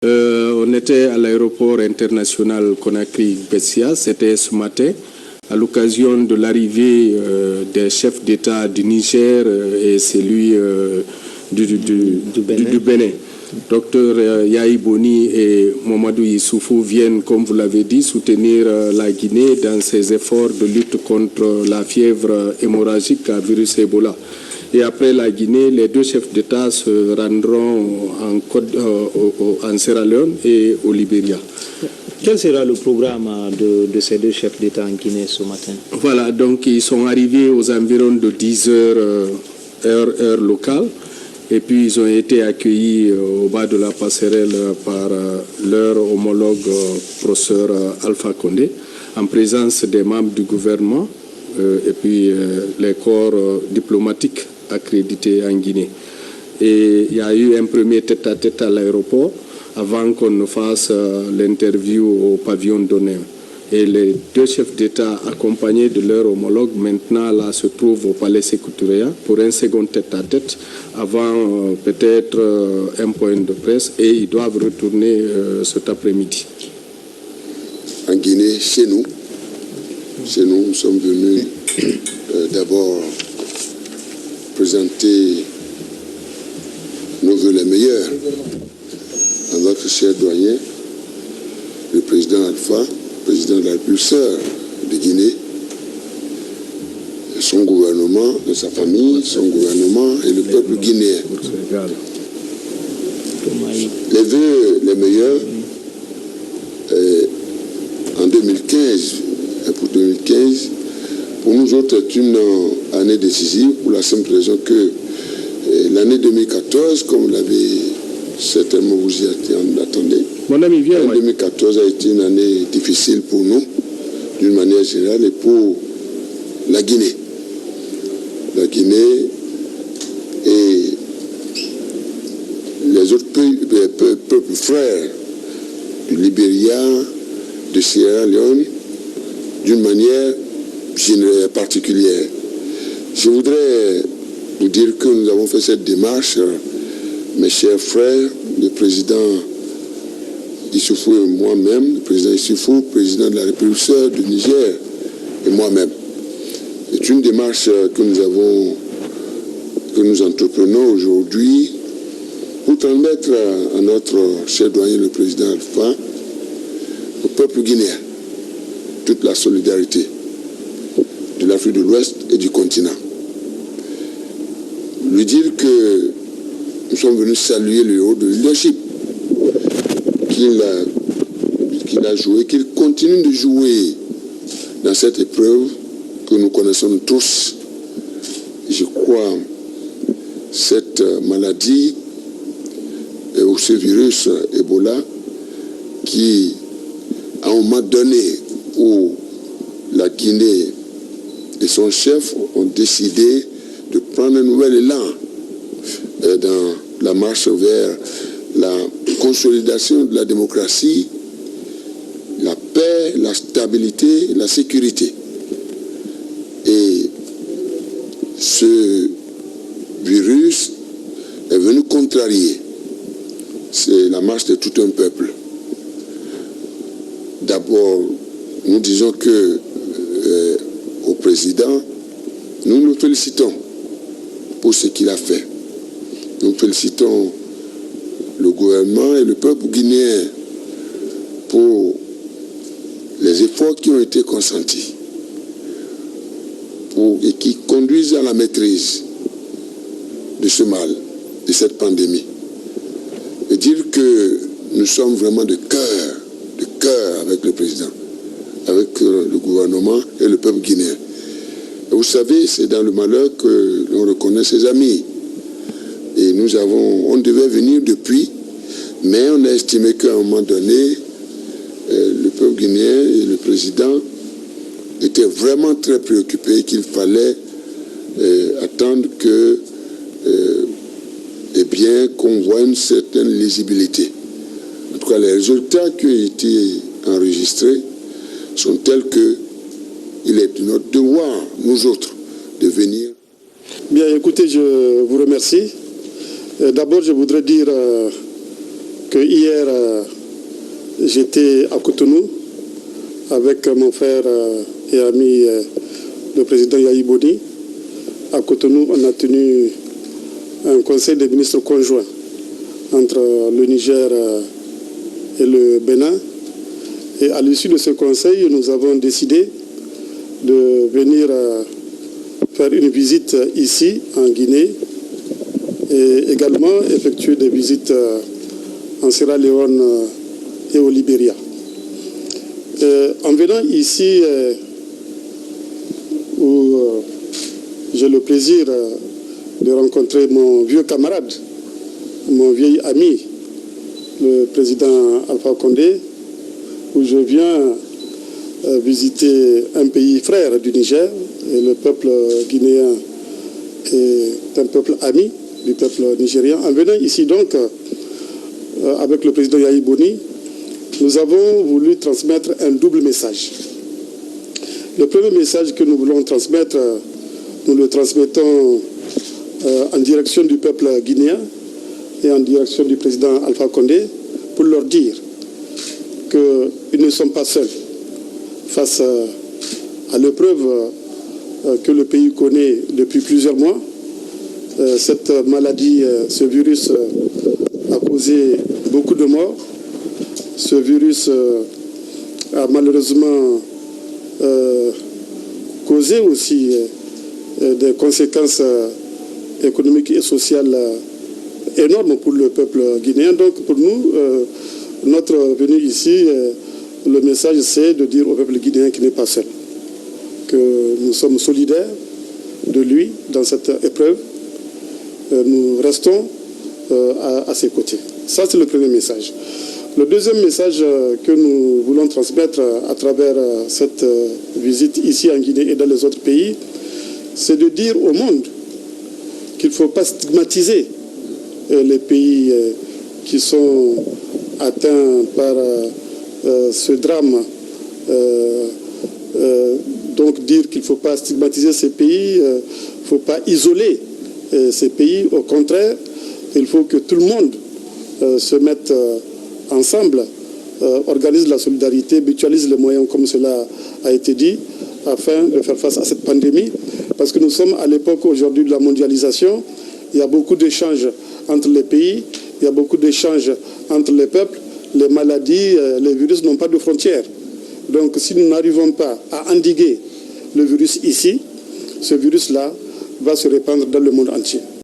On était à l'aéroport international Conakry-Bessia, c'était ce matin, à l'occasion de l'arrivée des chefs d'État du Niger et celui du Bénin. Docteur Yahi Boni et Mamadou Issoufou viennent, comme vous l'avez dit, soutenir la Guinée dans ses efforts de lutte contre la fièvre hémorragique à virus Ebola. Et après la Guinée, les deux chefs d'État se rendront en Sierra Leone et au Libéria. Quel sera le programme de ces deux chefs d'État en Guinée ce matin? Voilà, donc ils sont arrivés aux environs de 10 heures, heure locale. Et puis ils ont été accueillis au bas de la passerelle par leur homologue professeur Alpha Condé, en présence des membres du gouvernement et puis les corps diplomatiques accrédités en Guinée. Et il y a eu un premier tête-à-tête à l'aéroport avant qu'on ne fasse l'interview au pavillon d'honneur. Et les deux chefs d'État accompagnés de leur homologue maintenant là se trouvent au Palais Sékou-Touré pour un second tête-à-tête avant peut-être un point de presse et ils doivent retourner cet après-midi. En Guinée, chez nous, nous sommes venus d'abord présenter nos vœux les meilleurs à notre cher doyen, le président Alpha, président de la République de Guinée, son gouvernement, de sa famille, son gouvernement et le peuple guinéen. Les vœux les meilleurs en 2015, et pour 2015, pour nous autres, est une année décisive pour la simple raison que l'année 2014, comme vous l'avez certainement vous y attendez, l'année 2014 a été une année difficile pour nous, d'une manière générale, et pour la Guinée. La Guinée et les autres peuples frères du Libéria, de Sierra Leone, d'une manière particulière. Je voudrais vous dire que nous avons fait cette démarche, mes chers frères, le président Issoufou et moi-même, le président Issoufou, président de la République du Niger et moi-même. C'est une démarche que nous entreprenons aujourd'hui pour transmettre à notre cher doyen, le président Alpha, au peuple guinéen, toute la solidarité de l'Afrique de l'Ouest et du continent. Lui dire que nous sommes venus saluer le rôle de leadership qu'il a joué, qu'il continue de jouer dans cette épreuve que nous connaissons tous. Je crois cette maladie ou ce virus Ebola qui, à un moment donné où la Guinée et son chef ont décidé de prendre un nouvel élan dans la marche vers la consolidation de la démocratie, la paix, la stabilité, la sécurité. Et ce virus est venu contrarier. C'est la marche de tout un peuple. D'abord, nous disons que au président, nous le félicitons pour ce qu'il a fait. Nous félicitons le gouvernement et le peuple guinéen pour les efforts qui ont été consentis et qui conduisent à la maîtrise de ce mal, de cette pandémie. Et dire que nous sommes vraiment de cœur avec le président, avec le gouvernement et le peuple guinéen. Et vous savez, c'est dans le malheur que l'on reconnaît ses amis. Et on devait venir depuis, mais on a estimé qu'à un moment donné, le peuple guinéen et le président étaient vraiment très préoccupés, qu'il fallait attendre qu'on voit une certaine lisibilité. En tout cas, les résultats qui ont été enregistrés sont tels qu'il est de notre devoir, nous autres, de venir. Bien, écoutez, je vous remercie. D'abord, je voudrais dire que hier, j'étais à Cotonou avec mon frère et ami, le président Yahi Boni. À Cotonou, on a tenu un conseil des ministres conjoint entre le Niger et le Bénin. Et à l'issue de ce conseil, nous avons décidé de venir faire une visite ici, en Guinée, et également effectuer des visites en Sierra Leone et au Libéria. En venant ici, où j'ai le plaisir de rencontrer mon vieux camarade, mon vieil ami, le président Alpha Condé, où je viens visiter un pays frère du Niger, et le peuple guinéen est un peuple ami du peuple nigérien. En venant ici donc, avec le président Yahi Boni, nous avons voulu transmettre un double message. Le premier message que nous voulons transmettre, nous le transmettons en direction du peuple guinéen et en direction du président Alpha Condé pour leur dire qu'ils ne sont pas seuls face à l'épreuve que le pays connaît depuis plusieurs mois. Cette maladie, ce virus a causé beaucoup de morts. Ce virus a malheureusement causé aussi des conséquences économiques et sociales énormes pour le peuple guinéen. Donc pour nous, notre venue ici, le message c'est de dire au peuple guinéen qu'il n'est pas seul, que nous sommes solidaires de lui dans cette épreuve. Nous restons à ses côtés. Ça, c'est le premier message. Le deuxième message que nous voulons transmettre à travers cette visite ici en Guinée et dans les autres pays, c'est de dire au monde qu'il ne faut pas stigmatiser les pays qui sont atteints par ce drame. Donc dire qu'il ne faut pas stigmatiser ces pays, il ne faut pas isoler ces pays. Au contraire, il faut que tout le monde se mette ensemble, organise la solidarité, mutualise les moyens comme cela a été dit, afin de faire face à cette pandémie. Parce que nous sommes à l'époque aujourd'hui de la mondialisation. Il y a beaucoup d'échanges entre les pays, il y a beaucoup d'échanges entre les peuples. Les maladies, les virus n'ont pas de frontières. Donc si nous n'arrivons pas à endiguer le virus ici, ce virus-là va se répandre dans le monde entier.